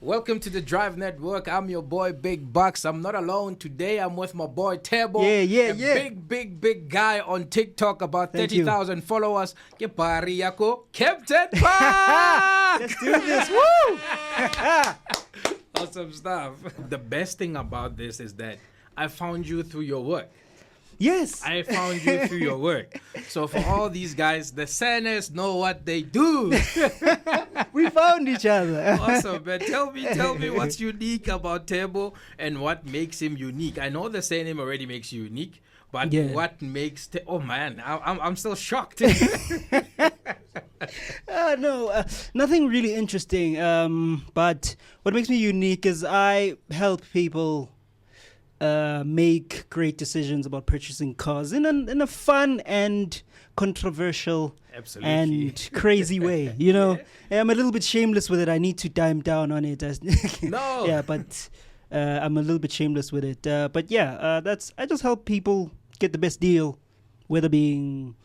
Welcome to the Drive Network. I'm your boy Big Bucks. I'm not alone today. I'm with my boy Tebo. Yeah. Big guy on TikTok, about 30,000 followers. Ke pari yako, Captain Park. Let's do this. Woo! Awesome stuff. The best thing about this is that I found you through your work. Yes. I found you through your work. So for all these guys, the Sanners know what they do. We found each other. Awesome, man. Tell me what's unique about Tebo and what makes him unique. I know the surname already makes you unique, but what makes oh man, I'm still shocked. No, nothing really interesting. But what makes me unique is I help people make great decisions about purchasing cars in a fun and controversial and crazy way. You know, I'm a little bit shameless with it. I need to dime down on it. No. Yeah, but I'm a little bit shameless with it. But yeah, I just help people get the best deal, whether being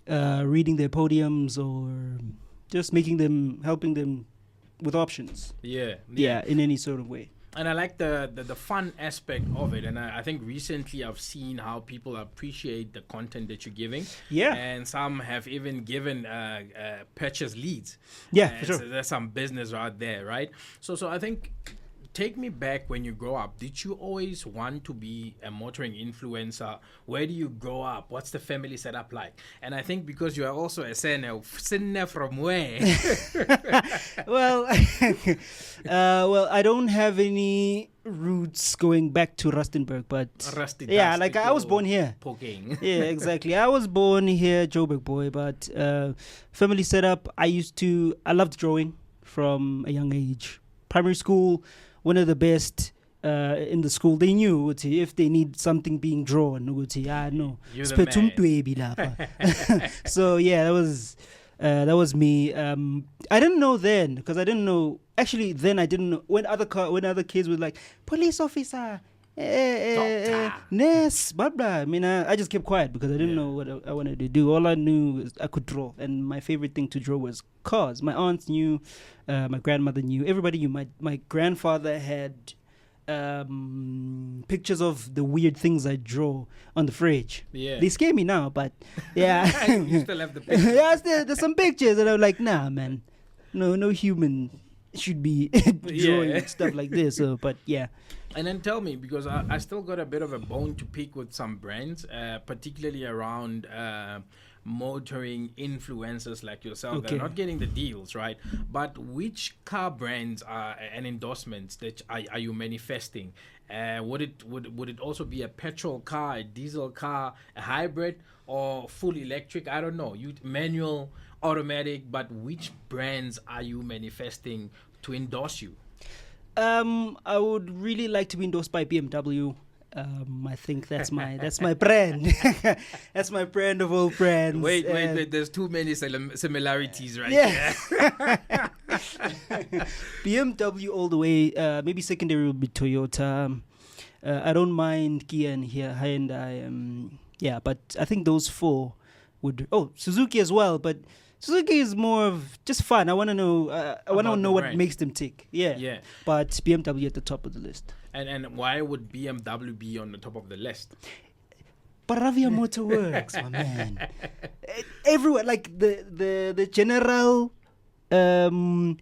reading their podiums or just helping them with options. Yeah, in any sort of way. And I like the fun aspect of it. And I think recently I've seen how people appreciate the content that you're giving. Yeah. And some have even given purchase leads. Yeah, for sure. So there's some business out there, right? So I think, take me back when you grow up. Did you always want to be a motoring influencer? Where do you grow up? What's the family setup like? And I think because you are also a Senne from where? Well, I don't have any roots going back to Rustenburg, but I was born here. Poking. Yeah, exactly. I was born here, Joburg boy, but family setup. I loved drawing from a young age. Primary school, one of the best in the school. They knew if they need something being drawn, no. You're the man. So yeah, that was me. I didn't know then, because I didn't know. Actually, then I didn't know when other kids were like police officer, nurse, blah blah. I mean, I just kept quiet because I didn't know what I wanted to do. All I knew was I could draw, and my favorite thing to draw was cars. My aunts knew, my grandmother knew, everybody knew. My grandfather had pictures of the weird things I draw on the fridge. Yeah, they scare me now, but yeah. You still have the pictures. Yeah, there's some pictures, and I'm like, nah, man, no human should be drawing stuff like this. But yeah. And then tell me, because I still got a bit of a bone to pick with some brands, particularly around motoring influencers like yourself. Okay. They're not getting the deals, right? But which car brands and endorsements that are you manifesting? Would it also be a petrol car, a diesel car, a hybrid, or full electric? I don't know. Manual, automatic, but which brands are you manifesting to endorse you? I would really like to be endorsed by BMW. I think that's my brand. That's my brand of all brands. Wait. There's too many similarities right here. BMW all the way. Maybe secondary would be Toyota. I don't mind Kia and Hyundai. But I think those four would. Oh, Suzuki as well, but Suzuki is more of just fun. I want to know. I want to know what makes them tick. Yeah. But BMW at the top of the list. And why would BMW be on the top of the list? Paravia Motor Works, my man. Everywhere, like the general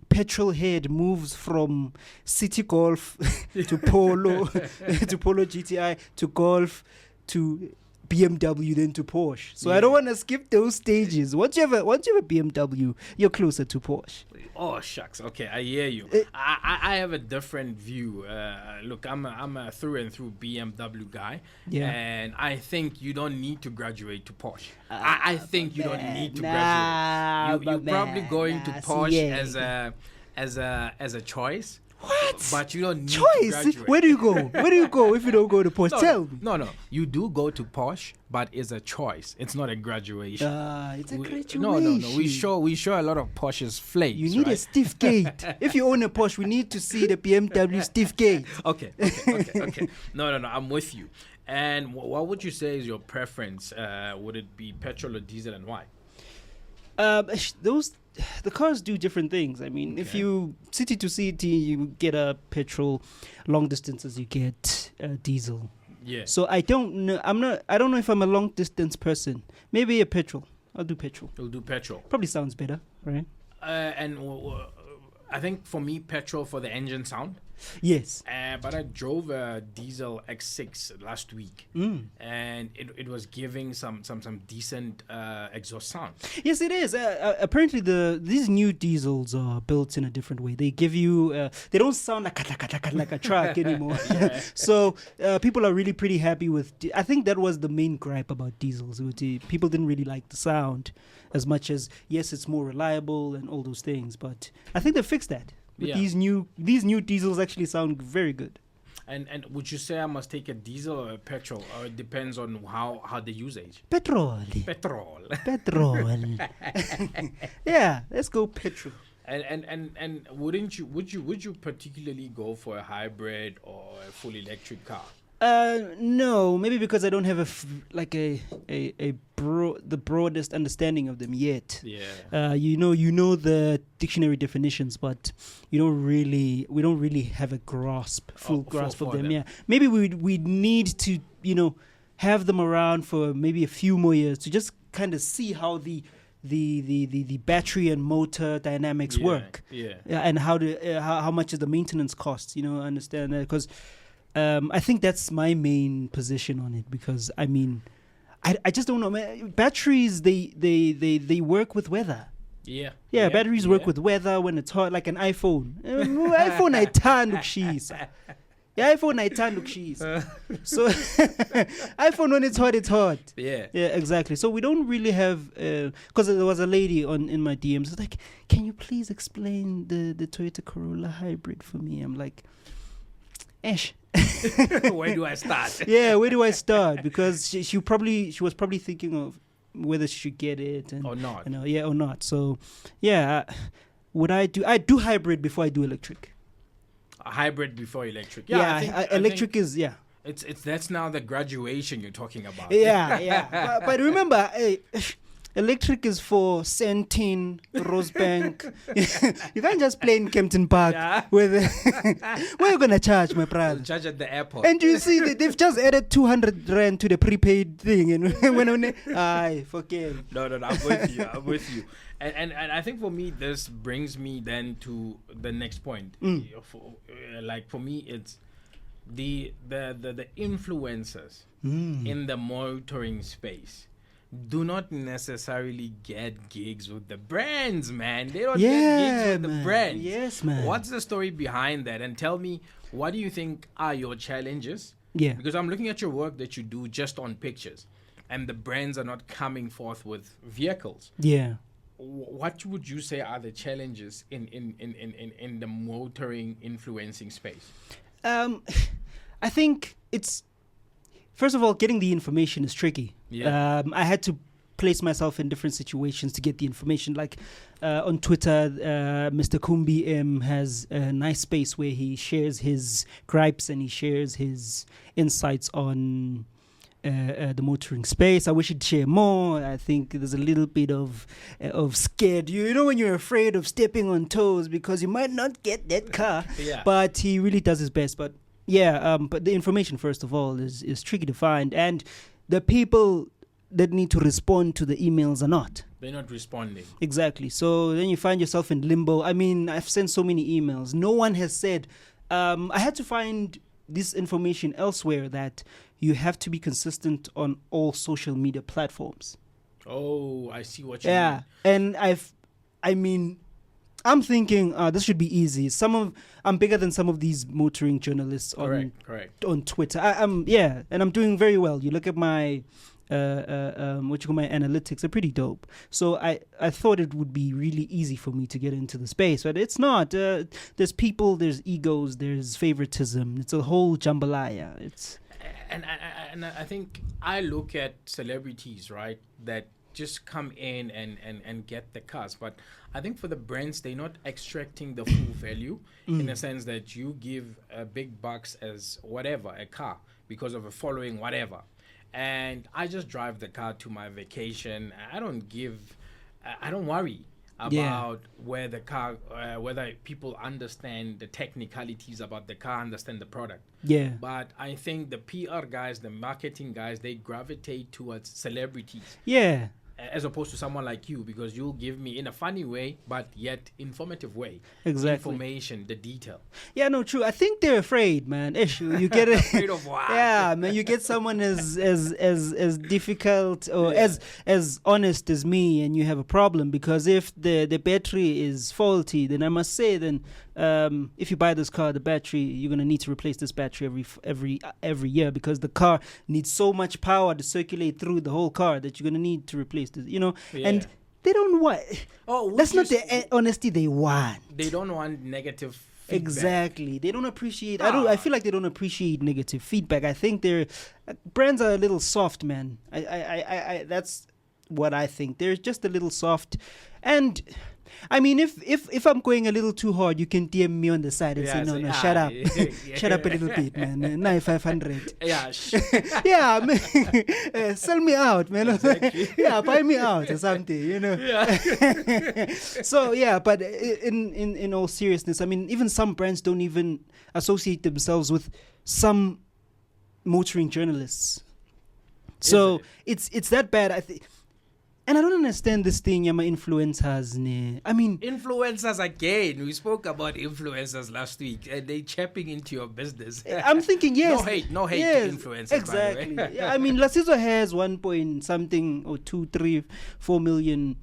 petrol head moves from City Golf to Polo to Polo GTI to Golf to BMW, then to Porsche. So I don't want to skip those stages. Once you have a BMW, you're closer to Porsche. Oh shucks. Okay, I hear you. I have a different view. Look, I'm a through and through BMW guy, and I think you don't need to graduate to Porsche. I think you don't need to graduate. You're probably going to Porsche as a choice. What? But you don't need choice. To graduate. Where do you go? Where do you go if you don't go to Porsche? Tell me. No. You do go to Porsche, but it's a choice. It's not a graduation. It's a graduation. No. We show a lot of Porsche's flames. You need a stiff gate. If you own a Porsche, we need to see the BMW stiff gate. Okay. No. I'm with you. And what would you say is your preference? Would it be petrol or diesel, and why? Those the cars do different things. I mean, if Okay. you city to city, you get a petrol. Long distances, you get diesel. Yeah. So I don't know. I don't know if I'm a long distance person. Maybe a petrol. I'll do petrol. You'll do petrol. Probably sounds better, right? And I think for me, petrol for the engine sound. Yes. But I drove a diesel X6 last week, and it was giving some decent exhaust sound. Yes, it is. Apparently, these new diesels are built in a different way. They give you. They don't sound like a truck anymore. So people are really pretty happy with. I think that was the main gripe about diesels. People didn't really like the sound as much as, yes, it's more reliable and all those things. But I think they fixed that. With these new diesels actually sound very good. And would you say I must take a diesel or a petrol, or it depends on how the usage? Petrol. Yeah, let's go petrol. And would you particularly go for a hybrid or a full electric car? No, maybe because I don't have the broadest understanding of them yet. Yeah. You know the dictionary definitions, but we don't really have a full grasp of them. Yeah, maybe we need to have them around for maybe a few more years to just kind of see how the battery and motor dynamics work. Yeah. And how much is the maintenance costs? Understand that, because I think that's my main position on it, because I mean, I just don't know, man. Batteries they work with weather. Yeah, batteries work with weather when it's hot, like an iPhone. iPhone ayithandi ukushisa. Yeah, iPhone ayithandi ukushisa. So iPhone, when it's hot. Yeah, exactly. So we don't really have, because there was a lady in my DMs like, can you please explain the Toyota Corolla hybrid for me? I'm like, Ash. Where do I start? Yeah, where do I start? Because she was probably thinking of whether she should get it or not. Or not. So, yeah, I do hybrid before I do electric. A hybrid before electric. Electric is It's that's now the graduation you're talking about. Yeah. But remember, electric is for Sentin, Rosebank. You can't just play in Kempton Park. Yeah. Where you gonna charge, my brother? Charge at the airport. And you see that they've just added 200 rand to the prepaid thing, and forget. No, I'm with you. And I think for me, this brings me then to the next point. For me, it's the influencers in the motoring space do not necessarily get gigs with the brands, man. They don't get gigs with the brands. Yes, man. What's the story behind that? And tell me, what do you think are your challenges? Yeah. Because I'm looking at your work that you do just on pictures, and the brands are not coming forth with vehicles. Yeah. What would you say are the challenges in the motoring influencing space? I think it's, first of all, getting the information is tricky. Yeah. I had to place myself in different situations to get the information. Like on Twitter, Mr. Kumbi M has a nice space where he shares his gripes and he shares his insights on the motoring space. I wish he'd share more. I think there's a little bit of scared. You know when you're afraid of stepping on toes because you might not get that car. Yeah. But he really does his best. But yeah, but the information, first of all, is tricky to find. And the people that need to respond to the emails are not. They're not responding. Exactly. So then you find yourself in limbo. I mean, I've sent so many emails. No one has said. I had to find this information elsewhere, that you have to be consistent on all social media platforms. Oh, I see what you mean. And I'm thinking this should be easy. I'm bigger than some of these motoring journalists Correct. on Twitter. And I'm doing very well. You look at my my analytics, they're pretty dope. So I thought it would be really easy for me to get into the space, but it's not. There's people, there's egos, there's favoritism. It's a whole jambalaya. And I think I look at celebrities, right, that just come in and get the cars. But I think for the brands, they're not extracting the full value in the sense that you give big bucks as whatever, a car, because of a following, whatever. And I just drive the car to my vacation. I don't worry. about where the car, whether people understand the technicalities about the car, understand the product. Yeah. But I think the PR guys, the marketing guys, they gravitate towards celebrities Yeah. as opposed to someone like you, because you'll give me in a funny way but yet informative way Exactly. information, the detail. Yeah, no, true. I think they're afraid, man. Ish, you get it. Afraid of what? Yeah, man. You get someone as difficult or as honest as me, and you have a problem, because if the battery is faulty, then I must say, then if you buy this car, the battery, you're gonna need to replace this battery every year, because the car needs so much power to circulate through the whole car that you're gonna need to replace this. And they don't want. Oh, that's not the honesty they want. They don't want negative feedback. Exactly. They don't appreciate. I feel like they don't appreciate negative feedback. I think their brands are a little soft, man. I that's what I think. They're just a little soft, and I mean, if I'm going a little too hard, you can DM me on the side and say, no, shut up. Shut up a little bit, man. 9,500. Yeah. Yeah, man. Sell me out, man. Exactly. Yeah, buy me out or something, Yeah. So, yeah, but in all seriousness, I mean, even some brands don't even associate themselves with some motoring journalists. So it's that bad, I think. And I don't understand this thing, Yama influencers. I mean, influencers again. We spoke about influencers last week, and they chapping into your business. I'm thinking, yes, no hate to influencers. Exactly. By the way. Yeah, I mean, Lasizo has 1 point something or 2, 3, 4 million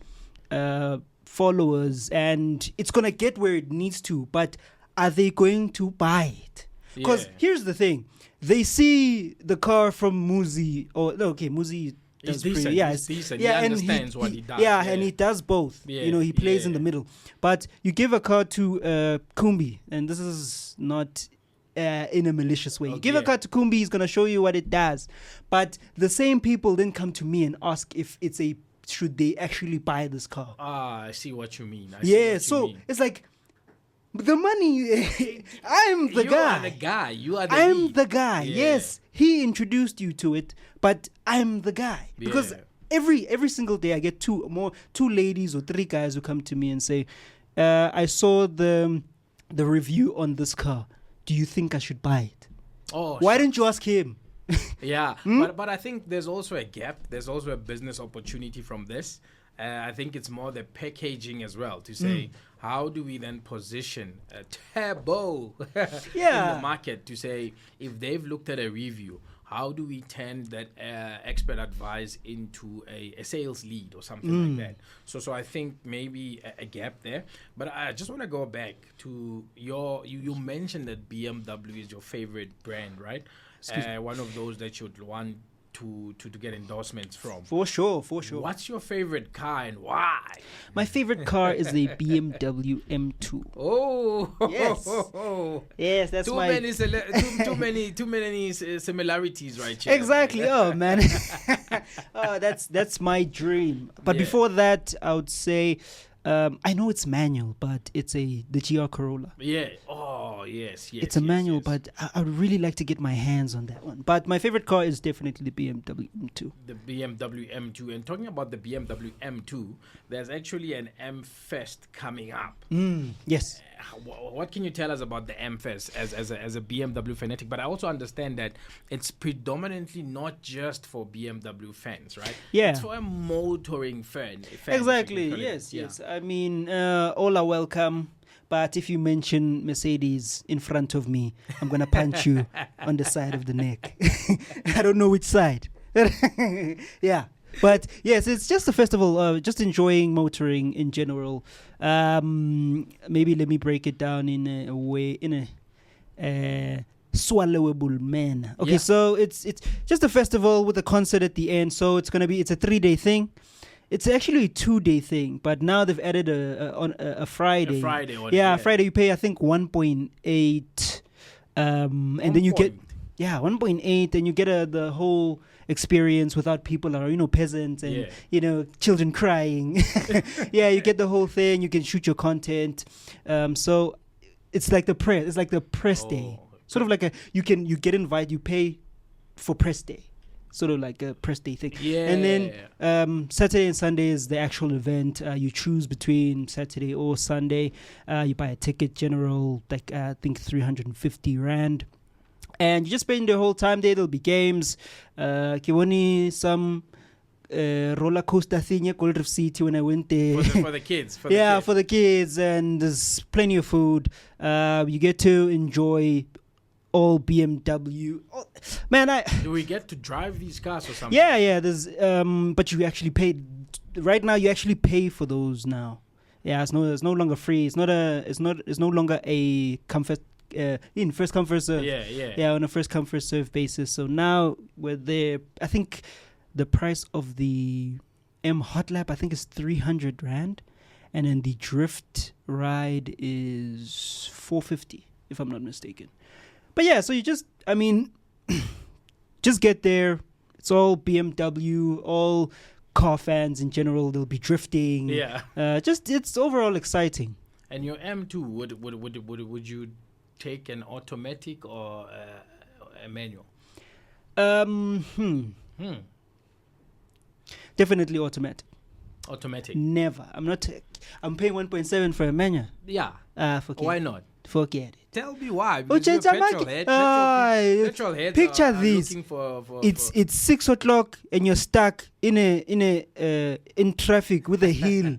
followers, and it's gonna get where it needs to. But are they going to buy it? Because here's the thing: they see the car from Muzi, Muzi. He's decent. He's decent. Yeah, he understands what he does. Yeah, and he does both. Yeah, he plays in the middle. But you give a car to Kumbi, and this is not in a malicious way. You give a car to Kumbi, he's going to show you what it does. But the same people then come to me and ask if should they actually buy this car. I see what you mean. It's like, the money, I'm the guy. You are the guy. You are the I'm lead. the guy. Yeah. Yes, he introduced you to it, but I'm the guy. Because every single day I get two ladies or 3 guys who come to me and say, I saw the review on this car. Do you think I should buy it? Why didn't you ask him? Yeah, but I think there's also a gap. There's also a business opportunity from this. I think it's more the packaging as well, to say, how do we then position a turbo in the market, to say, if they've looked at a review, how do we turn that expert advice into a sales lead or something like that? So I think maybe a gap there. But I just want to go back to you mentioned that BMW is your favorite brand, right? One of those that you'd want to get endorsements from. For sure. What's your favorite car and why? My favorite car is the BMW M2. Oh, yes. Yes, that's too many similarities right here. Exactly. Oh man. That's my dream. But before that, I would say, I know it's manual, but it's the GR Corolla. Yeah. Oh, yes. It's a manual, but I would really like to get my hands on that one. But my favorite car is definitely the BMW M2. The BMW M2. And talking about the BMW M2, there's actually an M Fest coming up. Yes. What can you tell us about the M Fest as a BMW fanatic? But I also understand that it's predominantly not just for BMW fans, right? Yeah. It's for a motoring fan. Exactly. Yes. I mean, all are welcome. But if you mention Mercedes in front of me, I'm going to punch you on the side of the neck. I don't know which side. Yeah. But yes, it's just a festival, just enjoying motoring in general. Maybe let me break it down in a swallowable manner. Okay, so it's just a festival with a concert at the end. So it's a 3-day thing. It's actually a 2-day thing, but now they've added a Friday. A Friday one. Yeah, Friday you pay I think 1.8, and then you get 1.8, and you get the whole experience without people peasants and children crying. You get the whole thing. You can shoot your content. So it's like the press. It's like the press day. Sort of like you get invited. You pay for press day. sort of like a press day thing. Yeah. And then Saturday and Sunday is the actual event. You choose between Saturday or Sunday. You buy a ticket, general, like I think 350 Rand. And you just spend the whole time there. There'll be games. Kiwani, some roller coaster thing called Rift City when I went there. For the kids. For the kids. And there's plenty of food. You get to enjoy all BMW. Oh, man, do we get to drive these cars or something? Yeah. There's but you actually pay. Right now, you actually pay for those now. Yeah, it's no longer free. It's no longer a comfort. In first come first serve. Yeah, on a first come first serve basis. So now we're there. I think the price of the M Hot Lap I think is 300 Rand, and then the drift ride is 450 if I'm not mistaken. But yeah, so you just just get there. It's all BMW, all car fans in general. They'll be drifting. Yeah. It's overall exciting. And your M2, would you take an automatic or a manual? Definitely automatic. Automatic. Never. I'm paying 1.7 for a manual. Yeah. Forget Why it. not? Forget it. Tell me why. Because you're petrol heads picture are this. looking for It's 6 o'clock and you're stuck in traffic with a hill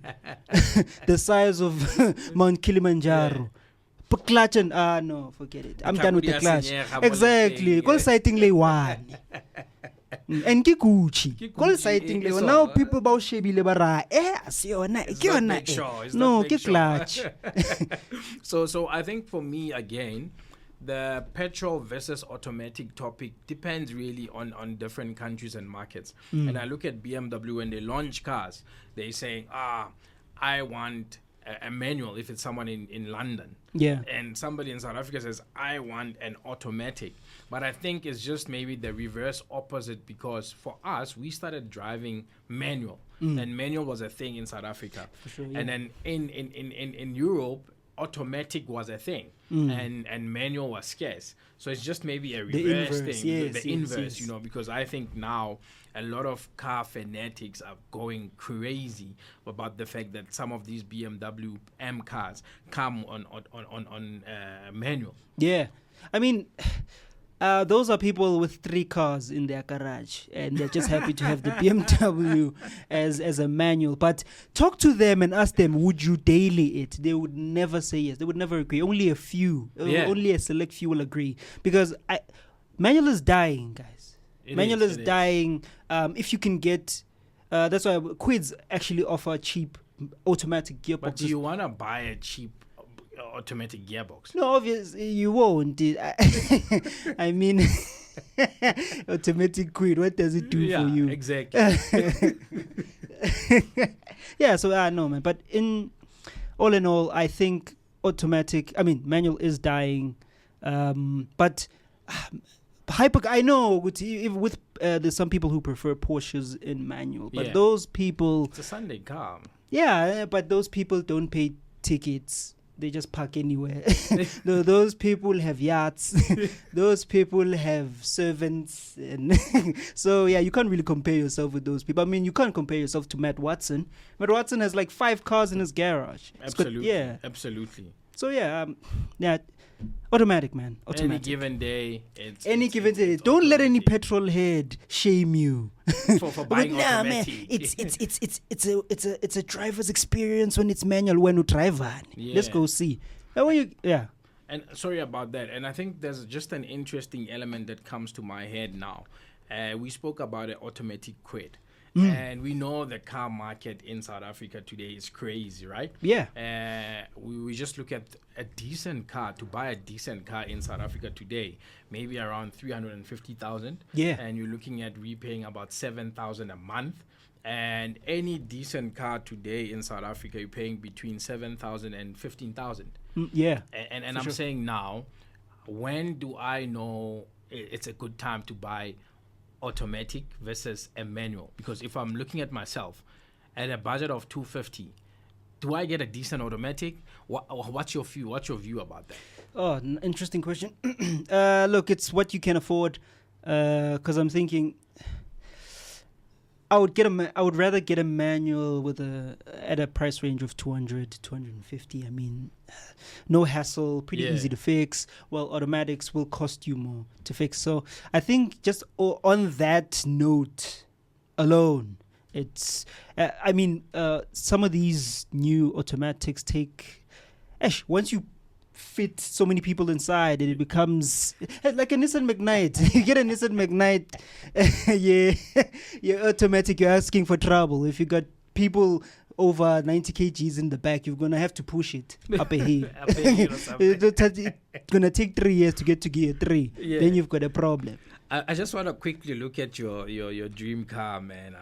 the size of Mount Kilimanjaro. Clutch and no, forget it. I'm done with the clutch. Exactly. Call sighting lay one. And ke Gucci. Call sighting lay one. Now people about shebile bara. No, ke clutch. So I think for me again, the petrol versus automatic topic depends really on different countries and markets. And I look at BMW when they launch cars, they're saying, I want a manual if it's someone in London. Yeah. And somebody in South Africa says, I want an automatic. But I think it's just maybe the reverse opposite, because for us, we started driving manual. And manual was a thing in South Africa. For sure, yeah. And then in Europe, automatic was a thing. And manual was scarce. So it's just maybe a reverse thing. Yes, the inverse, you know, because I think now a lot of car fanatics are going crazy about the fact that some of these BMW M cars come on manual. Yeah. I mean, those are people with 3 cars in their garage, and they're just happy to have the BMW as a manual. But talk to them and ask them, would you daily it? They would never say yes. They would never agree. Only a few, only a select few will agree. Because manual is dying, guys. Manual is dying. If you can get, that's why Quids actually offer cheap automatic gearboxes. But do you want to buy a cheap automatic gearbox? No, obviously you won't. I mean, automatic Quid, what does it do for you? Exactly. Yeah, so no, man. But in all, I think manual is dying. But I know with there's some people who prefer Porsches in manual, but those people, it's a Sunday car. Yeah, but those people don't pay tickets. They just park anywhere. Those people have yachts. Those people have servants. And so, yeah, you can't really compare yourself with those people. I mean, you can't compare yourself to Matt Watson. Matt Watson has like 5 cars in his garage. Absolutely. Absolutely. So, yeah, automatic, man. Automatic. Any given day. Don't let any petrol head shame you. For buying automatic. Man, it's a driver's experience when it's manual. When you drive van, let's go see. And sorry about that. And I think there's just an interesting element that comes to my head now. We spoke about an automatic Quid. And we know the car market in South Africa today is crazy, right? Yeah. We just look at a decent car. To buy a decent car in South Africa today, maybe around 350,000. Yeah. And you're looking at repaying about 7,000 a month. And any decent car today in South Africa, you're paying between 7,000 and 15,000. Yeah. And I'm saying now, when do I know it's a good time to buy automatic versus a manual? Because if I'm looking at myself at a budget of 250, do I get a decent automatic? What's your view about that? Oh, interesting question. Look, it's what you can afford. Because I'm thinking, I would rather get a manual at a price range of 200 to 250. I mean, no hassle, pretty easy to fix. Well, automatics will cost you more to fix. So I think just on that note alone, it's some of these new automatics take once you fit so many people inside, it becomes like a Nissan Magnite. You get a Nissan Magnite, you're automatic, you're asking for trouble. If you got people over 90 kgs in the back, you're gonna have to push it up a hill. It's gonna take 3 years to get to gear 3. Then you've got a problem. I just want to quickly look at your dream car, man.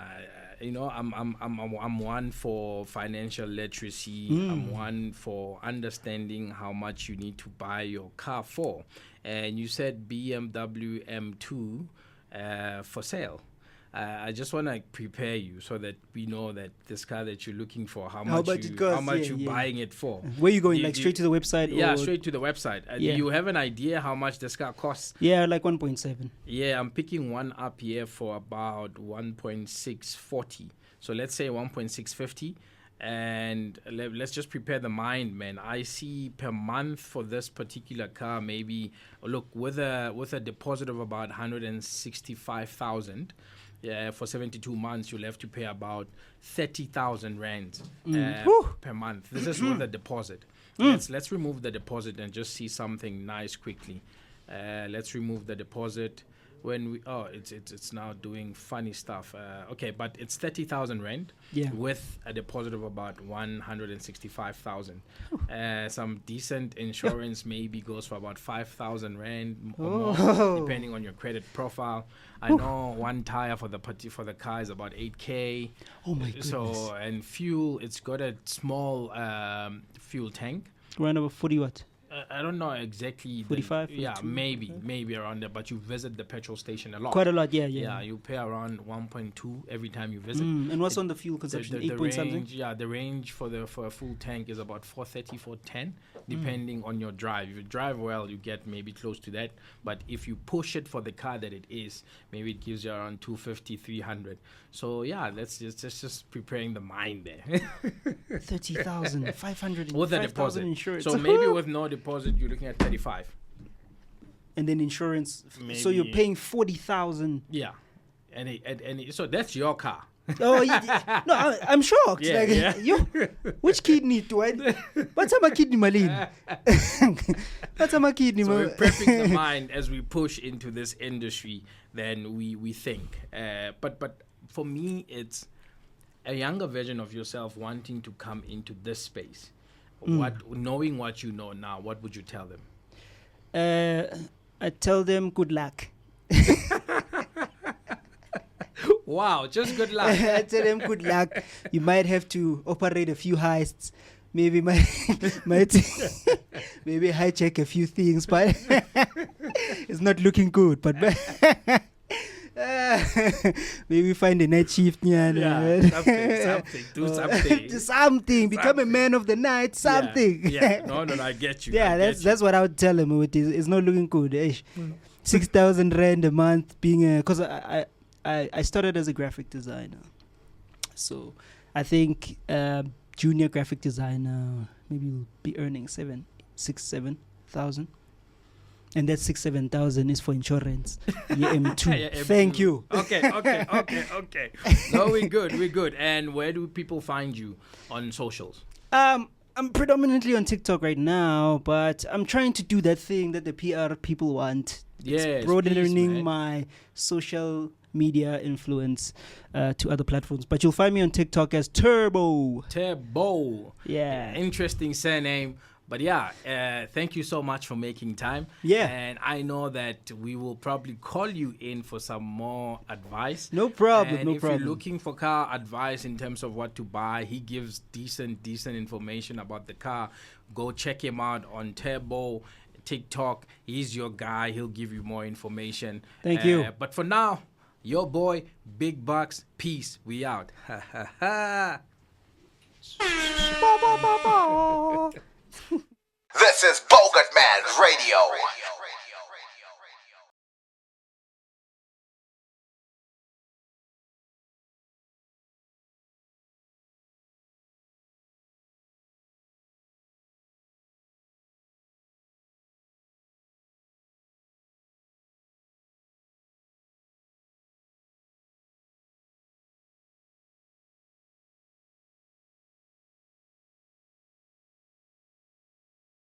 I'm one for financial literacy. I'm one for understanding how much you need to buy your car for. And you said BMW M2 for sale. I just want to prepare you so that we know that this car that you're looking for, how much you're buying it for. Where are you going? Straight to the website? Yeah, straight to the website. Do you have an idea how much this car costs? Yeah, like 1.7. Yeah, I'm picking one up here for about 1.640. So let's say 1.650. And let's just prepare the mind, man. I see per month for this particular car, maybe look with a deposit of about 165,000. For 72 months, you'll have to pay about 30,000 rand per month. This is with a deposit. Let's remove the deposit and just see something nice quickly. Let's remove the deposit. It's now doing funny stuff. Okay, but it's 30,000 rand with a deposit of about 165,000. Some decent insurance maybe goes for about 5,000 rand or more, depending on your credit profile. I know one tire for the car is about 8K. Oh my goodness! So and fuel, it's got a small fuel tank. Around about 40 watt. I don't know exactly. 45? Yeah, maybe around there. But you visit the petrol station a lot. Quite a lot, yeah. Yeah, you pay around 1.2 every time you visit. And what's on the fuel consumption? 8 point something? Yeah, the range for a full tank is about 430, 410, depending on your drive. If you drive well, you get maybe close to that. But if you push it for the car that it is, maybe it gives you around 250, 300. So yeah, that's just preparing the mind there. 30,000, 500 with a deposit. Insurance. So maybe with no deposit, you're looking at 35. And then insurance. Maybe. So you're paying 40,000. Yeah, and so that's your car. Oh yeah. No, I'm shocked. Which kidney do I? What's my kidney, Malin? What's my kidney? So we're prepping the mind as we push into this industry. Then we think. But for me, it's a younger version of yourself wanting to come into this space. Knowing what you know now, what would you tell them? I tell them good luck. Wow, just good luck. I tell them good luck. You might have to operate a few heists. Maybe might maybe hijack a few things, but it's not looking good. But maybe find a night shift. Something. Do something. Do something. Become a man of the night. Something. Yeah. No, I get you. Yeah, that's what I would tell him. It's not looking good. 6,000 rand a month being because I started as a graphic designer, so I think junior graphic designer maybe will be earning 7,000, and that 6,000-7,000 is for insurance. M2. Thank you. Okay. No, we're good. And where do people find you on socials? I'm predominantly on TikTok right now, but I'm trying to do that thing that the PR people want. Yes, broadening my social media influence to other platforms. But you'll find me on TikTok as Turbo. Yeah. Interesting surname. But yeah, thank you so much for making time. Yeah. And I know that we will probably call you in for some more advice. No problem. And if you're looking for car advice in terms of what to buy, he gives decent information about the car. Go check him out on Turbo, TikTok. He's your guy. He'll give you more information. Thank you. But for now, your boy, Big Bucks. Peace. We out. This is Bogart Man Radio.